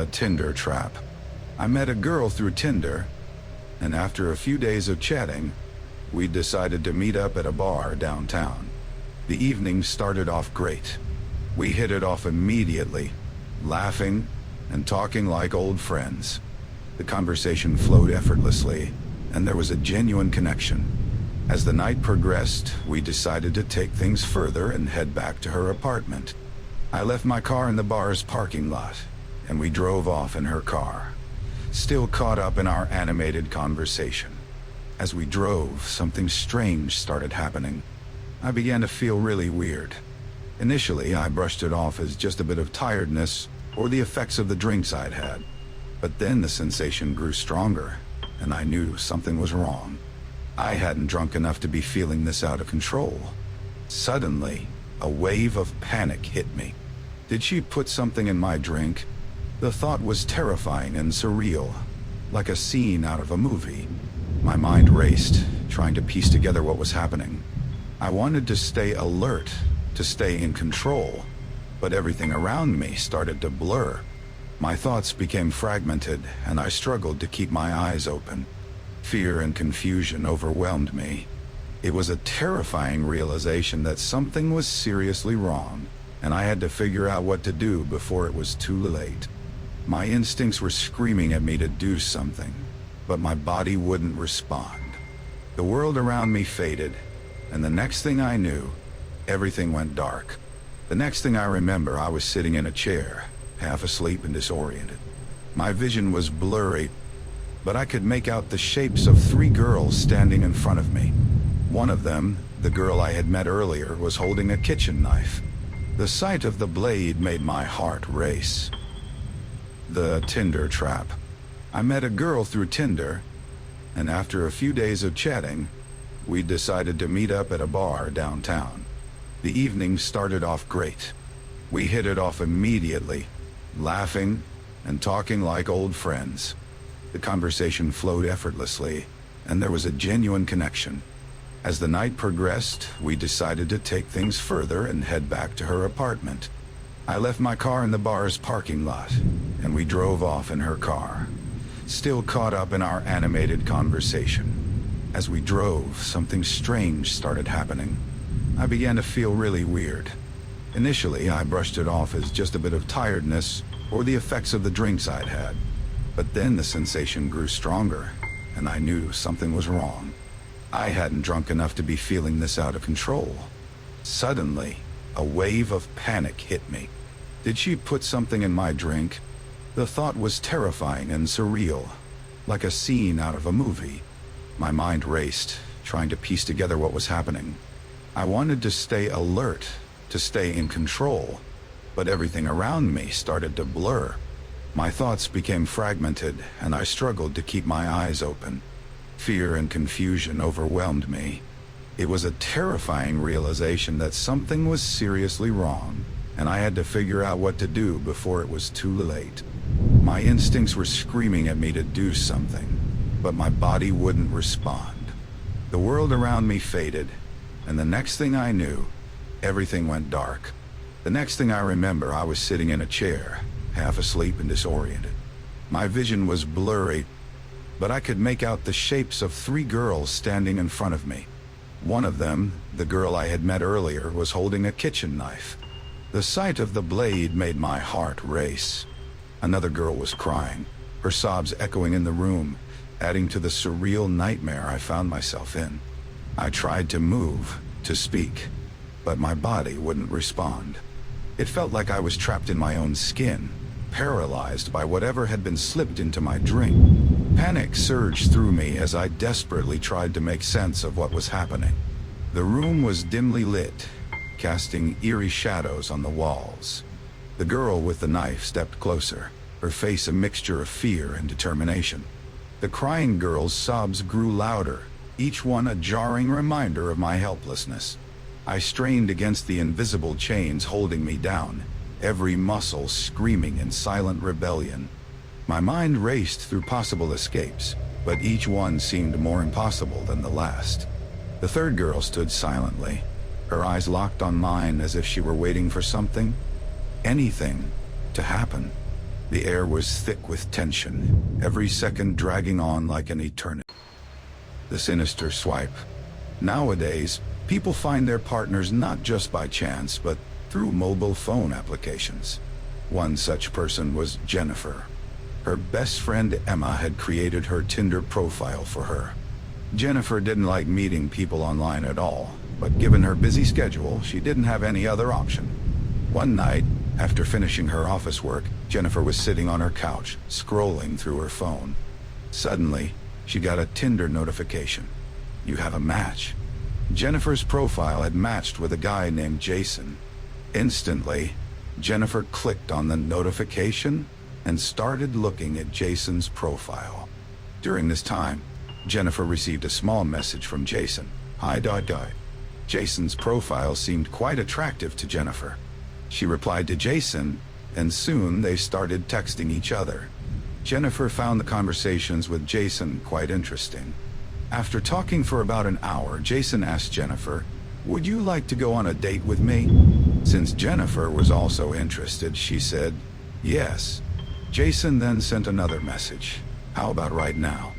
The Tinder Trap. I met a girl through Tinder, and after a few days of chatting, we decided to meet up at a bar downtown. The evening started off great. We hit it off immediately, laughing and talking like old friends. The conversation flowed effortlessly, and there was a genuine connection. As the night progressed, we decided to take things further and head back to her apartment. I left my car in the bar's parking lot, and we drove off in her car, still caught up in our animated conversation. As we drove, something strange started happening. I began to feel really weird. Initially, I brushed it off as just a bit of tiredness or the effects of the drinks I'd had. But then the sensation grew stronger, and I knew something was wrong. I hadn't drunk enough to be feeling this out of control. Suddenly, a wave of panic hit me. Did she put something in my drink? The thought was terrifying and surreal, like a scene out of a movie. My mind raced, trying to piece together what was happening. I wanted to stay alert, to stay in control, but everything around me started to blur. My thoughts became fragmented, and I struggled to keep my eyes open. Fear and confusion overwhelmed me. It was a terrifying realization that something was seriously wrong, and I had to figure out what to do before it was too late. My instincts were screaming at me to do something, but my body wouldn't respond. The world around me faded, and the next thing I knew, everything went dark. The next thing I remember, I was sitting in a chair, half asleep and disoriented. My vision was blurry, but I could make out the shapes of three girls standing in front of me. One of them, the girl I had met earlier, was holding a kitchen knife. The sight of the blade made my heart race. The Tinder Trap. I met a girl through Tinder, and after a few days of chatting, we decided to meet up at a bar downtown. The evening started off great. We hit it off immediately, laughing and talking like old friends. The conversation flowed effortlessly, and there was a genuine connection. As the night progressed, we decided to take things further and head back to her apartment. I left my car in the bar's parking lot, and we drove off in her car, still caught up in our animated conversation. As we drove, something strange started happening. I began to feel really weird. Initially, I brushed it off as just a bit of tiredness or the effects of the drinks I'd had. But then the sensation grew stronger, and I knew something was wrong. I hadn't drunk enough to be feeling this out of control. Suddenly, a wave of panic hit me. Did she put something in my drink? The thought was terrifying and surreal, like a scene out of a movie. My mind raced, trying to piece together what was happening. I wanted to stay alert, to stay in control, but everything around me started to blur. My thoughts became fragmented, and I struggled to keep my eyes open. Fear and confusion overwhelmed me. It was a terrifying realization that something was seriously wrong, and I had to figure out what to do before it was too late. My instincts were screaming at me to do something, but my body wouldn't respond. The world around me faded, and the next thing I knew, everything went dark. The next thing I remember, I was sitting in a chair, half asleep and disoriented. My vision was blurry, but I could make out the shapes of three girls standing in front of me. One of them, the girl I had met earlier, was holding a kitchen knife. The sight of the blade made my heart race. Another girl was crying, her sobs echoing in the room, adding to the surreal nightmare I found myself in. I tried to move, to speak, but my body wouldn't respond. It felt like I was trapped in my own skin, paralyzed by whatever had been slipped into my drink. Panic surged through me as I desperately tried to make sense of what was happening. The room was dimly lit, casting eerie shadows on the walls. The girl with the knife stepped closer, her face a mixture of fear and determination. The crying girl's sobs grew louder, each one a jarring reminder of my helplessness. I strained against the invisible chains holding me down, every muscle screaming in silent rebellion. My mind raced through possible escapes, but each one seemed more impossible than the last. The third girl stood silently, her eyes locked on mine as if she were waiting for something, anything, to happen. The air was thick with tension, every second dragging on like an eternity. The sinister swipe. Nowadays, people find their partners not just by chance, but through mobile phone applications. One such person was Jennifer. Her best friend Emma had created her Tinder profile for her. Jennifer didn't like meeting people online at all, but given her busy schedule, she didn't have any other option. One night, after finishing her office work, Jennifer was sitting on her couch, scrolling through her phone. Suddenly, she got a Tinder notification. "You have a match." Jennifer's profile had matched with a guy named Jason. Instantly, Jennifer clicked on the notification and started looking at Jason's profile. During this time, Jennifer received a small message from Jason. "Hi, guy." Jason's profile seemed quite attractive to Jennifer. She replied to Jason, and soon they started texting each other. Jennifer found the conversations with Jason quite interesting. After talking for about an hour, Jason asked Jennifer, "Would you like to go on a date with me?" Since Jennifer was also interested, she said, "Yes." Jason then sent another message. "How about right now?"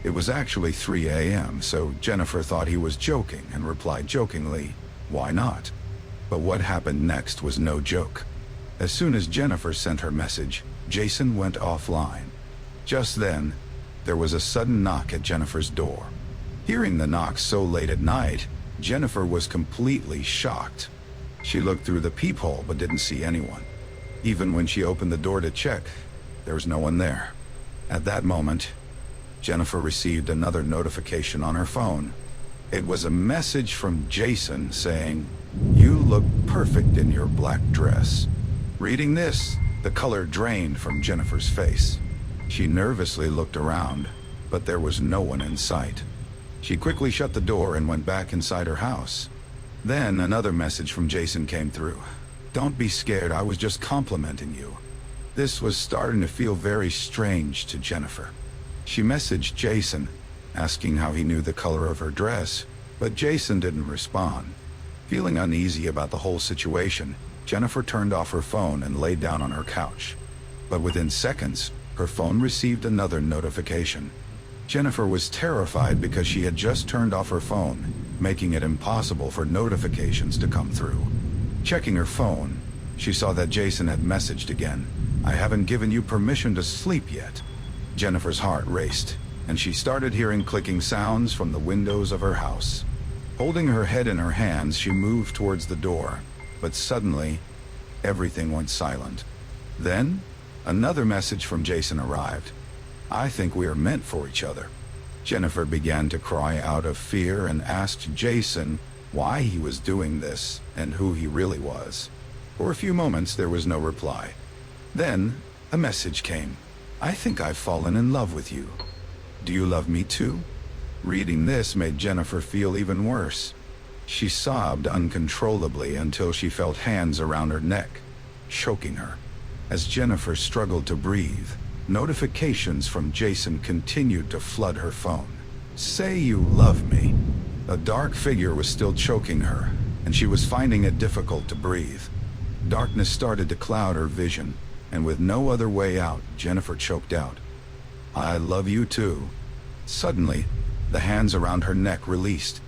It was actually 3 a.m., so Jennifer thought he was joking and replied jokingly, "Why not?" But what happened next was no joke. As soon as Jennifer sent her message, Jason went offline. Just then, there was a sudden knock at Jennifer's door. Hearing the knock so late at night, Jennifer was completely shocked. She looked through the peephole but didn't see anyone. Even when she opened the door to check, there was no one there. At that moment, Jennifer received another notification on her phone. It was a message from Jason saying, "You look perfect in your black dress." Reading this, the color drained from Jennifer's face. She nervously looked around, but there was no one in sight. She quickly shut the door and went back inside her house. Then another message from Jason came through. "Don't be scared, I was just complimenting you." This was starting to feel very strange to Jennifer. She messaged Jason, asking how he knew the color of her dress, but Jason didn't respond. Feeling uneasy about the whole situation, Jennifer turned off her phone and lay down on her couch. But within seconds, her phone received another notification. Jennifer was terrified because she had just turned off her phone, making it impossible for notifications to come through. Checking her phone, she saw that Jason had messaged again, "I haven't given you permission to sleep yet." Jennifer's heart raced, and she started hearing clicking sounds from the windows of her house. Holding her head in her hands, she moved towards the door, but suddenly, everything went silent. Then, another message from Jason arrived. "I think we are meant for each other." Jennifer began to cry out of fear and asked Jason why he was doing this and who he really was. For a few moments, there was no reply. Then, a message came. "I think I've fallen in love with you. Do you love me too?" Reading this made Jennifer feel even worse. She sobbed uncontrollably until she felt hands around her neck, choking her. As Jennifer struggled to breathe, notifications from Jason continued to flood her phone. "Say you love me." A dark figure was still choking her, and she was finding it difficult to breathe. Darkness started to cloud her vision, and with no other way out, Jennifer choked out, "I love you too." Suddenly, the hands around her neck released.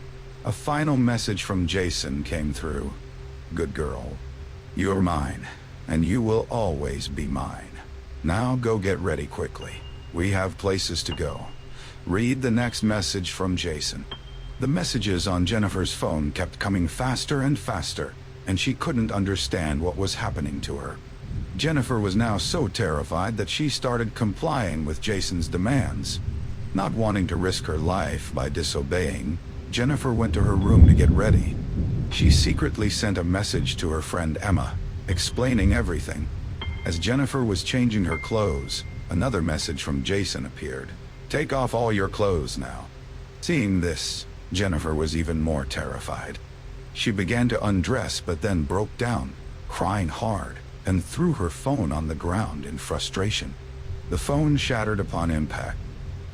A final message from Jason came through. "Good girl. You're mine, and you will always be mine. Now go get ready quickly. We have places to go." Read the next message from Jason. The messages on Jennifer's phone kept coming faster and faster, and she couldn't understand what was happening to her. Jennifer was now so terrified that she started complying with Jason's demands. Not wanting to risk her life by disobeying, Jennifer went to her room to get ready. She secretly sent a message to her friend Emma, explaining everything. As Jennifer was changing her clothes, another message from Jason appeared. "Take off all your clothes now." Seeing this, Jennifer was even more terrified. She began to undress but then broke down, crying hard, and threw her phone on the ground in frustration. The phone shattered upon impact.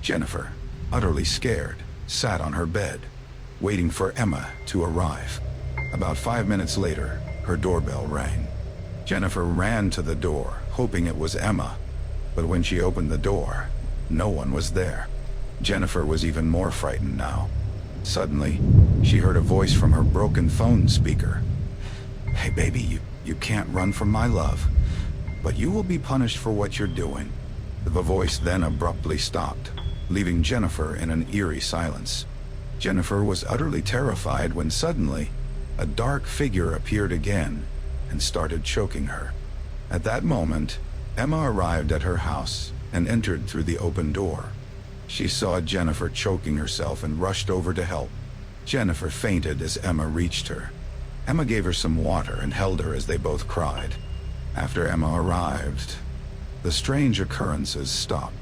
Jennifer, utterly scared, sat on her bed, waiting for Emma to arrive. About 5 minutes later, her doorbell rang. Jennifer ran to the door, hoping it was Emma, But when she opened the door, no one was there. Jennifer was even more frightened now. Suddenly, she heard a voice from her broken phone speaker. "Hey baby, you can't run from my love, but you will be punished for what you're doing." The voice then abruptly stopped, leaving Jennifer in an eerie silence. Jennifer was utterly terrified when suddenly, a dark figure appeared again and started choking her. At that moment, Emma arrived at her house and entered through the open door. She saw Jennifer choking herself and rushed over to help. Jennifer fainted as Emma reached her. Emma gave her some water and held her as they both cried. After Emma arrived, the strange occurrences stopped.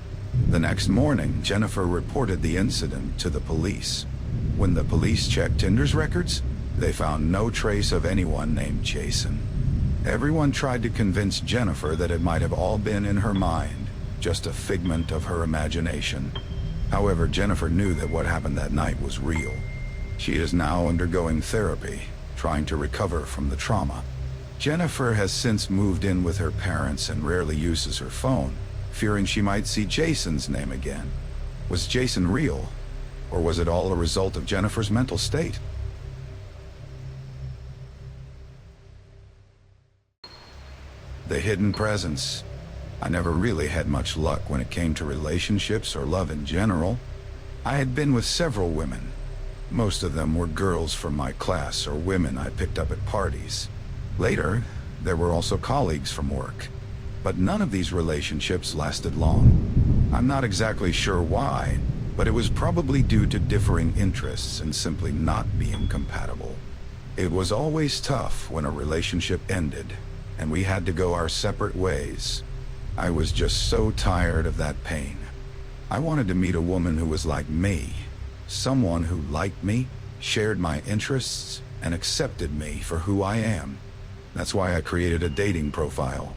The next morning, Jennifer reported the incident to the police. When the police checked Tinder's records, they found no trace of anyone named Jason. Everyone tried to convince Jennifer that it might have all been in her mind, just a figment of her imagination. However, Jennifer knew that what happened that night was real. She is now undergoing therapy, trying to recover from the trauma. Jennifer has since moved in with her parents and rarely uses her phone, fearing she might see Jason's name again. Was Jason real, or was it all a result of Jennifer's mental state? The hidden presence. I never really had much luck when it came to relationships or love in general. I had been with several women. Most of them were girls from my class or women I picked up at parties. Later, there were also colleagues from work. But none of these relationships lasted long. I'm not exactly sure why, but it was probably due to differing interests and simply not being compatible. It was always tough when a relationship ended, and we had to go our separate ways. I was just so tired of that pain. I wanted to meet a woman who was like me, someone who liked me, shared my interests, and accepted me for who I am. That's why I created a dating profile.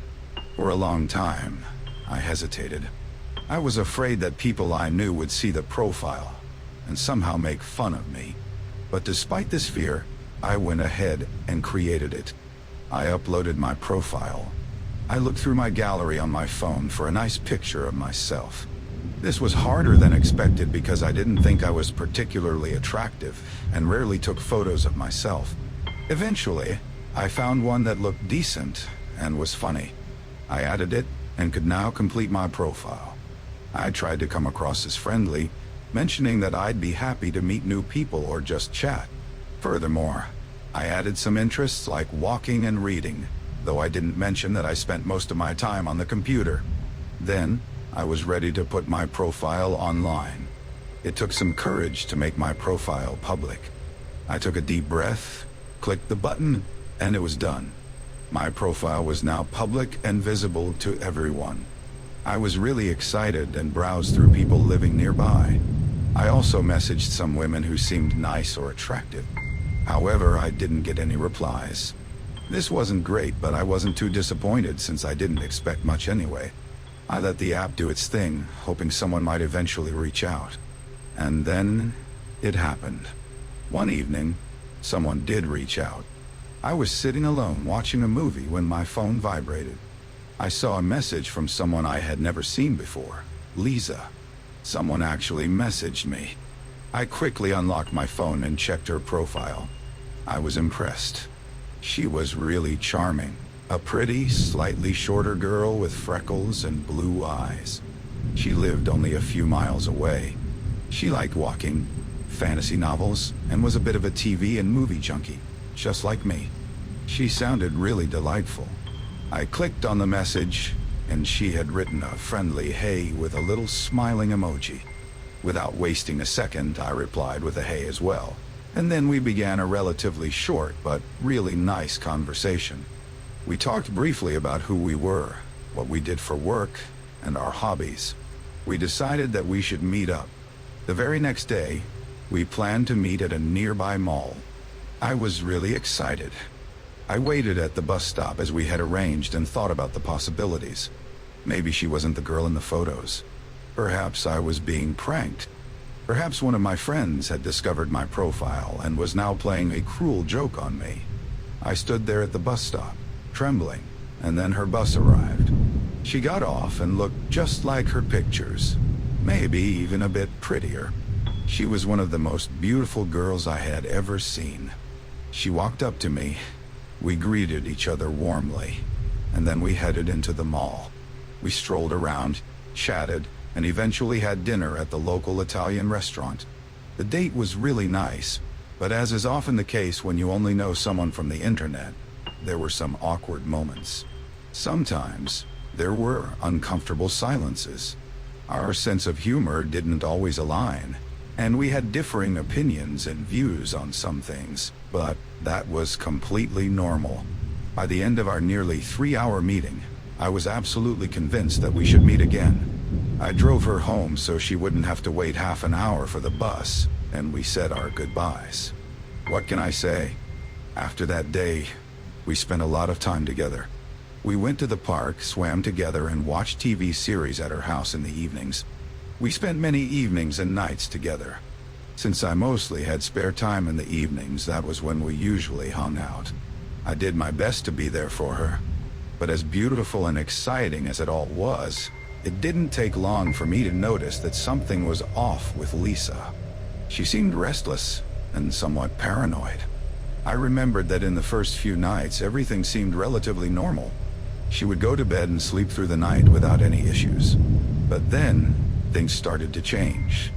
For a long time, I hesitated. I was afraid that people I knew would see the profile and somehow make fun of me. But despite this fear, I went ahead and created it. I uploaded my profile. I looked through my gallery on my phone for a nice picture of myself. This was harder than expected because I didn't think I was particularly attractive and rarely took photos of myself. Eventually, I found one that looked decent and was funny. I added it and could now complete my profile. I tried to come across as friendly, mentioning that I'd be happy to meet new people or just chat. Furthermore, I added some interests like walking and reading, though I didn't mention that I spent most of my time on the computer. Then, I was ready to put my profile online. It took some courage to make my profile public. I took a deep breath, clicked the button, and it was done. My profile was now public and visible to everyone. I was really excited and browsed through people living nearby. I also messaged some women who seemed nice or attractive. However, I didn't get any replies. This wasn't great, but I wasn't too disappointed since I didn't expect much anyway. I let the app do its thing, hoping someone might eventually reach out. And then, it happened. One evening, someone did reach out. I was sitting alone watching a movie when my phone vibrated. I saw a message from someone I had never seen before, Lisa. Someone actually messaged me. I quickly unlocked my phone and checked her profile. I was impressed. She was really charming. A pretty, slightly shorter girl with freckles and blue eyes. She lived only a few miles away. She liked walking, fantasy novels, and was a bit of a TV and movie junkie, just like me. She sounded really delightful. I clicked on the message, and she had written a friendly hey with a little smiling emoji. Without wasting a second, I replied with a hey as well. And then we began a relatively short but really nice conversation. We talked briefly about who we were, what we did for work, and our hobbies. We decided that we should meet up. The very next day, we planned to meet at a nearby mall. I was really excited. I waited at the bus stop as we had arranged and thought about the possibilities. Maybe she wasn't the girl in the photos. Perhaps I was being pranked. Perhaps one of my friends had discovered my profile and was now playing a cruel joke on me. I stood there at the bus stop, trembling, and then her bus arrived. She got off and looked just like her pictures, maybe even a bit prettier. She was one of the most beautiful girls I had ever seen. She walked up to me. We greeted each other warmly, and then we headed into the mall. We strolled around, chatted, and eventually had dinner at the local Italian restaurant. The date was really nice, but as is often the case when you only know someone from the internet, there were some awkward moments. Sometimes, there were uncomfortable silences. Our sense of humor didn't always align, and we had differing opinions and views on some things, but that was completely normal. By the end of our nearly 3-hour meeting, I was absolutely convinced that we should meet again. I drove her home so she wouldn't have to wait half an hour for the bus, and we said our goodbyes. What can I say? After that day, we spent a lot of time together. We went to the park, swam together, and watched TV series at her house in the evenings. We spent many evenings and nights together. Since I mostly had spare time in the evenings, that was when we usually hung out. I did my best to be there for her. But as beautiful and exciting as it all was, it didn't take long for me to notice that something was off with Lisa. She seemed restless and somewhat paranoid. I remembered that in the first few nights, everything seemed relatively normal. She would go to bed and sleep through the night without any issues. But then, things started to change.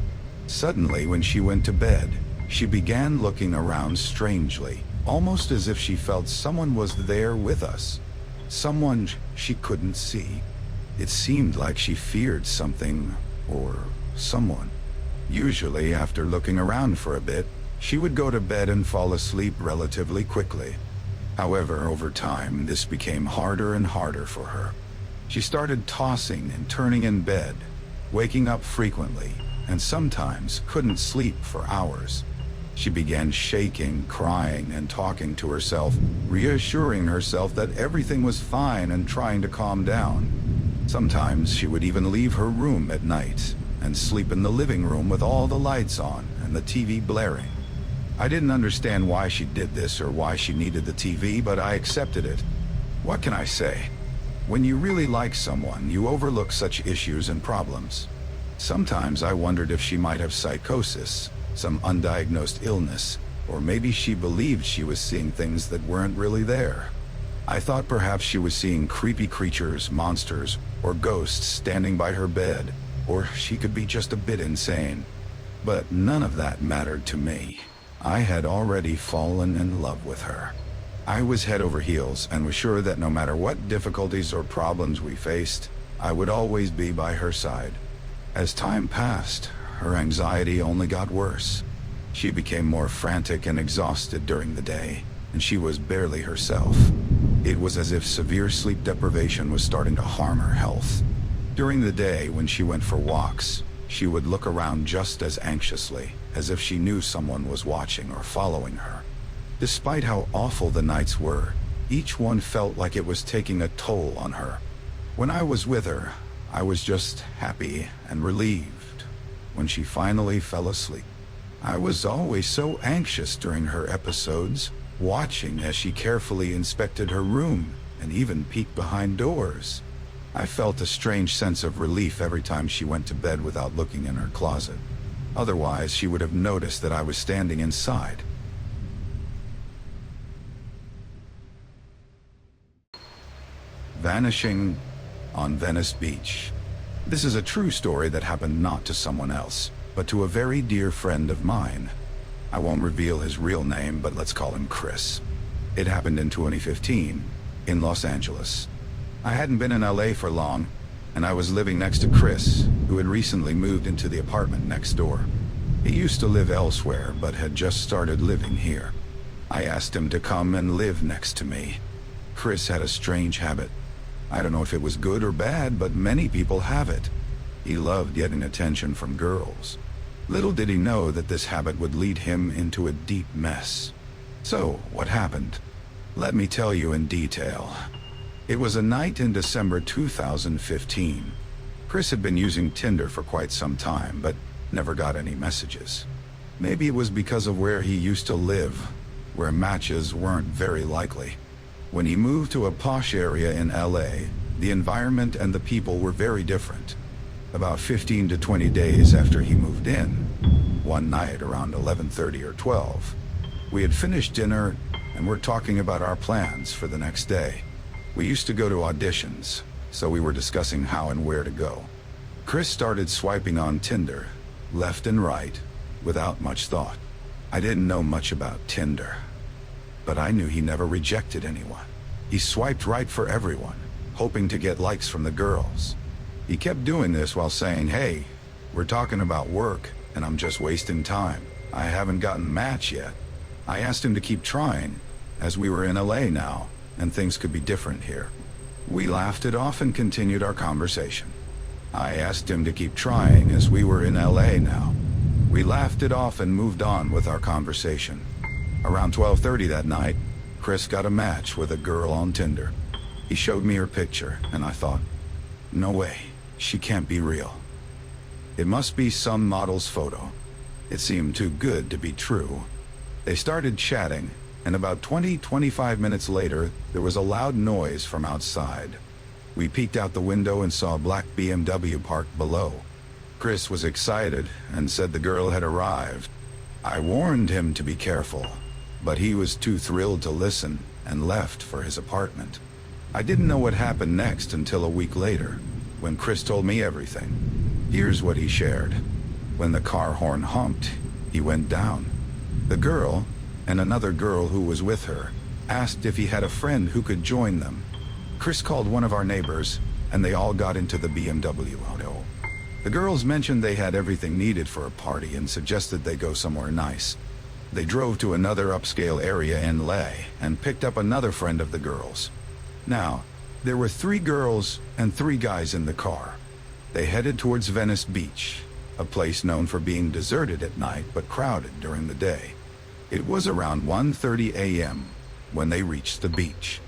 Suddenly, when she went to bed, she began looking around strangely, almost as if she felt someone was there with us. Someone she couldn't see. It seemed like she feared something or someone. Usually, after looking around for a bit, she would go to bed and fall asleep relatively quickly. However, over time, this became harder and harder for her. She started tossing and turning in bed, waking up frequently, and sometimes couldn't sleep for hours. She began shaking, crying, and talking to herself, reassuring herself that everything was fine and trying to calm down. Sometimes she would even leave her room at night and sleep in the living room with all the lights on and the TV blaring. I didn't understand why she did this or why she needed the TV, but I accepted it. What can I say? When you really like someone, you overlook such issues and problems. Sometimes I wondered if she might have psychosis, some undiagnosed illness, or maybe she believed she was seeing things that weren't really there. I thought perhaps she was seeing creepy creatures, monsters, or ghosts standing by her bed, or she could be just a bit insane. But none of that mattered to me. I had already fallen in love with her. I was head over heels and was sure that no matter what difficulties or problems we faced, I would always be by her side. As time passed, her anxiety only got worse. She became more frantic and exhausted during the day, and she was barely herself. It was as if severe sleep deprivation was starting to harm her health. During the day, when she went for walks, she would look around just as anxiously, as if she knew someone was watching or following her. Despite how awful the nights were, each one felt like it was taking a toll on her. When I was with her, I was just happy and relieved. When she finally fell asleep, I was always so anxious during her episodes, watching as she carefully inspected her room and even peeked behind doors. I felt a strange sense of relief every time she went to bed without looking in her closet. Otherwise, she would have noticed that I was standing inside. Vanishing on Venice Beach. This is a true story that happened not to someone else, but to a very dear friend of mine. I won't reveal his real name, but let's call him Chris. It happened in 2015, in Los Angeles. I hadn't been in LA for long, and I was living next to Chris, who had recently moved into the apartment next door. He used to live elsewhere, but had just started living here. I asked him to come and live next to me. Chris had a strange habit. I don't know if it was good or bad, but many people have it. He loved getting attention from girls. Little did he know that this habit would lead him into a deep mess. So, what happened? Let me tell you in detail. It was a night in December 2015. Chris had been using Tinder for quite some time, but never got any messages. Maybe it was because of where he used to live, where matches weren't very likely. When he moved to a posh area in LA, The environment and the people were very different. About 15 to 20 days after he moved in, one night around 11:30 or 12, we had finished dinner and were talking about our plans for the next day. We used to go to auditions, so we were discussing how and where to go. Chris started swiping on Tinder, left and right, without much thought. I didn't know much about Tinder, but I knew he never rejected anyone. He swiped right for everyone, hoping to get likes from the girls. He kept doing this while saying, "Hey, we're talking about work, and I'm just wasting time. I haven't gotten a match yet." I asked him to keep trying, as we were in LA now, and things could be different here. We laughed it off and continued our conversation. I asked him to keep trying, as we were in LA now. We laughed it off and moved on with our conversation. Around 12:30 that night, Chris got a match with a girl on Tinder. He showed me her picture, and I thought, no way, she can't be real. It must be some model's photo. It seemed too good to be true. They started chatting, and about 20-25 minutes later, there was a loud noise from outside. We peeked out the window and saw a black BMW parked below. Chris was excited and said the girl had arrived. I warned him to be careful, but he was too thrilled to listen and left for his apartment. I didn't know what happened next until a week later, when Chris told me everything. Here's what he shared. When the car horn honked, he went down. The girl, and another girl who was with her, asked if he had a friend who could join them. Chris called one of our neighbors, and they all got into the BMW auto. The girls mentioned they had everything needed for a party and suggested they go somewhere nice. They drove to another upscale area in LA and picked up another friend of the girls. Now, there were 3 girls and 3 guys in the car. They headed towards Venice Beach, a place known for being deserted at night but crowded during the day. It was around 1:30 a.m. when they reached the beach.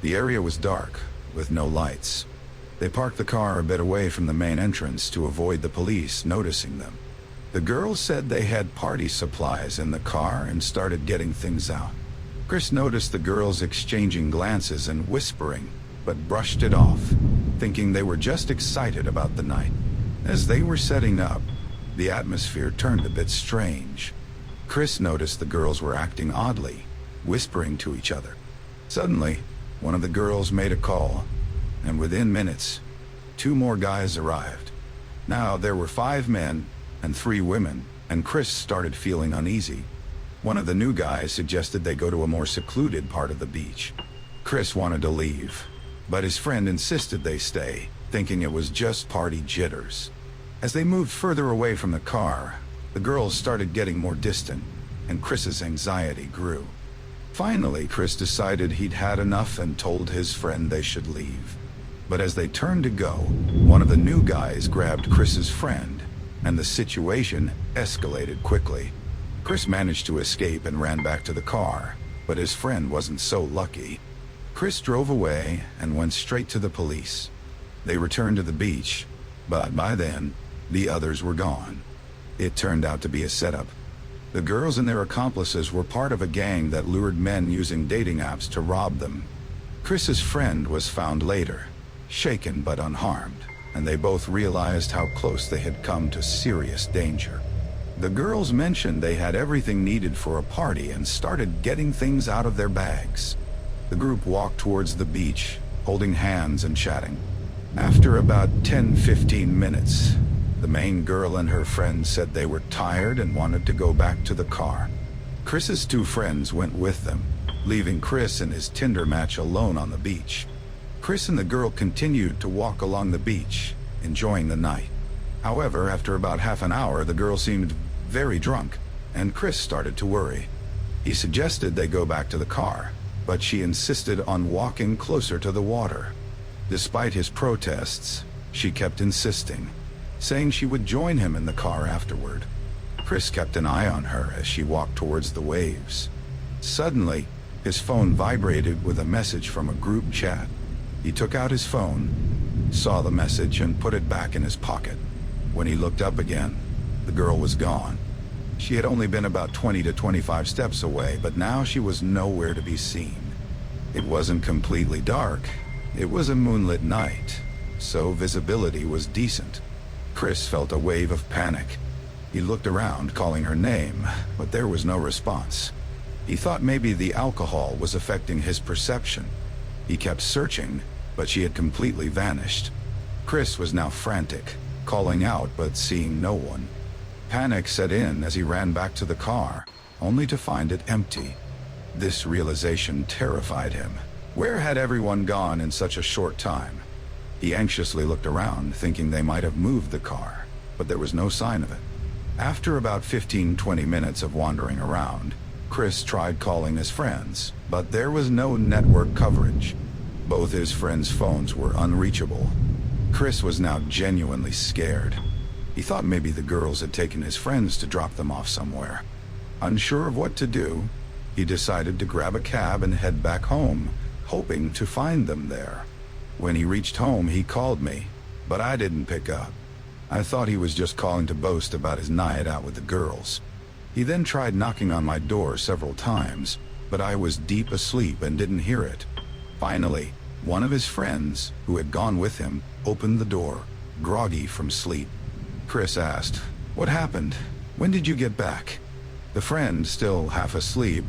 The area was dark, with no lights. They parked the car a bit away from the main entrance to avoid the police noticing them. The girls said they had party supplies in the car and started getting things out. Chris noticed the girls exchanging glances and whispering, but brushed it off, thinking they were just excited about the night. As they were setting up, the atmosphere turned a bit strange. Chris noticed the girls were acting oddly, whispering to each other. Suddenly, one of the girls made a call, and within minutes, 2 more guys arrived. Now there were 5 men and 3 women, and Chris started feeling uneasy. One of the new guys suggested they go to a more secluded part of the beach. Chris wanted to leave, but his friend insisted they stay, thinking it was just party jitters. As they moved further away from the car, the girls started getting more distant, and Chris's anxiety grew. Finally, Chris decided he'd had enough and told his friend they should leave. But as they turned to go, one of the new guys grabbed Chris's friend, and the situation escalated quickly. Chris managed to escape and ran back to the car, but his friend wasn't so lucky. Chris drove away and went straight to the police. They returned to the beach, but by then, the others were gone. It turned out to be a setup. The girls and their accomplices were part of a gang that lured men using dating apps to rob them. Chris's friend was found later, shaken but unharmed, and they both realized how close they had come to serious danger. The girls mentioned they had everything needed for a party and started getting things out of their bags. The group walked towards the beach, holding hands and chatting. After about 10-15 minutes, the main girl and her friend said they were tired and wanted to go back to the car. Chris's 2 friends went with them, leaving Chris and his Tinder match alone on the beach. Chris and the girl continued to walk along the beach, enjoying the night. However, after about half an hour, the girl seemed very drunk, and Chris started to worry. He suggested they go back to the car, but she insisted on walking closer to the water. Despite his protests, she kept insisting, saying she would join him in the car afterward. Chris kept an eye on her as she walked towards the waves. Suddenly, his phone vibrated with a message from a group chat. He took out his phone, saw the message, and put it back in his pocket. When he looked up again, the girl was gone. She had only been about 20 to 25 steps away, but now she was nowhere to be seen. It wasn't completely dark, It was a moonlit night, so visibility was decent. Chris felt a wave of panic. He looked around, calling her name, but there was no response. He thought maybe the alcohol was affecting his perception. He kept searching, but she had completely vanished. Chris was now frantic, calling out but seeing no one. Panic set in as he ran back to the car, only to find it empty. This realization terrified him. Where had everyone gone in such a short time? He anxiously looked around, thinking they might have moved the car, but there was no sign of it. After about 15-20 minutes of wandering around, Chris tried calling his friends, but there was no network coverage. Both his friends' phones were unreachable. Chris was now genuinely scared. He thought maybe the girls had taken his friends to drop them off somewhere. Unsure of what to do, he decided to grab a cab and head back home, hoping to find them there. When he reached home, he called me, but I didn't pick up. I thought he was just calling to boast about his night out with the girls. He then tried knocking on my door several times, but I was deep asleep and didn't hear it. Finally, one of his friends, who had gone with him, opened the door, groggy from sleep. Chris asked, "What happened? When did you get back?" The friend, still half asleep,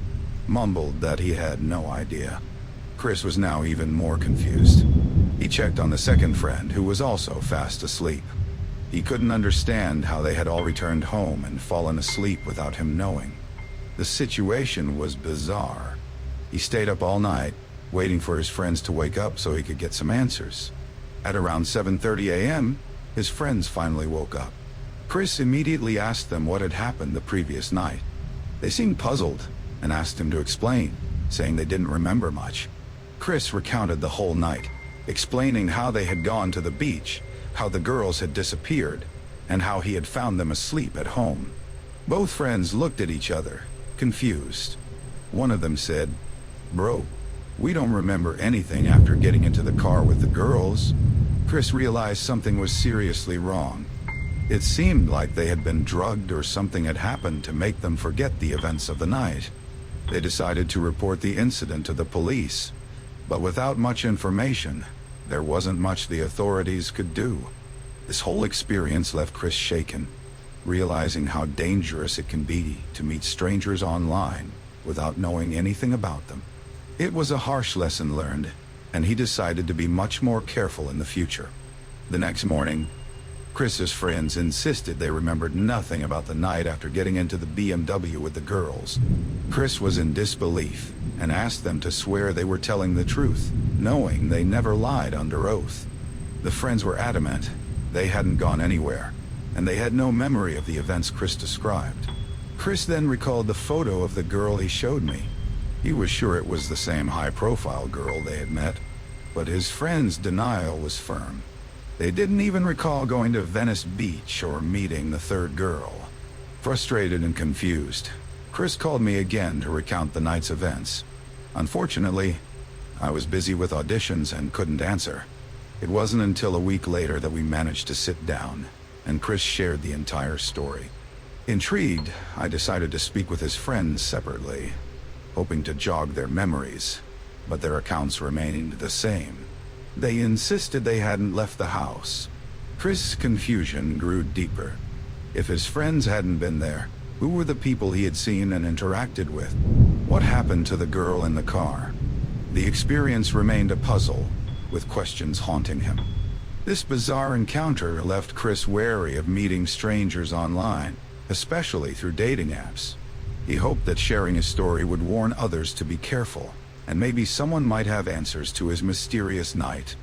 mumbled that he had no idea. Chris was now even more confused. He checked on the second friend, who was also fast asleep. He couldn't understand how they had all returned home and fallen asleep without him knowing. The situation was bizarre. He stayed up all night, waiting for his friends to wake up so he could get some answers. At around 7:30 a.m., his friends finally woke up. Chris immediately asked them what had happened the previous night. They seemed puzzled and asked him to explain, saying they didn't remember much. Chris recounted the whole night, explaining how they had gone to the beach, how the girls had disappeared, and how he had found them asleep at home. Both friends looked at each other, confused. One of them said, "Bro, we don't remember anything after getting into the car with the girls." Chris realized something was seriously wrong. It seemed like they had been drugged or something had happened to make them forget the events of the night. They decided to report the incident to the police, but without much information, there wasn't much the authorities could do. This whole experience left Chris shaken, realizing how dangerous it can be to meet strangers online without knowing anything about them. It was a harsh lesson learned, and he decided to be much more careful in the future. The next morning, Chris's friends insisted they remembered nothing about the night after getting into the BMW with the girls. Chris was in disbelief and asked them to swear they were telling the truth, knowing they never lied under oath. The friends were adamant they hadn't gone anywhere, and they had no memory of the events Chris described. Chris then recalled the photo of the girl he showed me. He was sure it was the same high-profile girl they had met, but his friend's denial was firm. They didn't even recall going to Venice Beach or meeting the third girl. Frustrated and confused, Chris called me again to recount the night's events. Unfortunately, I was busy with auditions and couldn't answer. It wasn't until a week later that we managed to sit down, and Chris shared the entire story. Intrigued, I decided to speak with his friends separately, hoping to jog their memories, but their accounts remained the same. They insisted they hadn't left the house. Chris' confusion grew deeper. If his friends hadn't been there, who were the people he had seen and interacted with? What happened to the girl in the car? The experience remained a puzzle, with questions haunting him. This bizarre encounter left Chris wary of meeting strangers online, especially through dating apps. He hoped that sharing his story would warn others to be careful, and maybe someone might have answers to his mysterious night.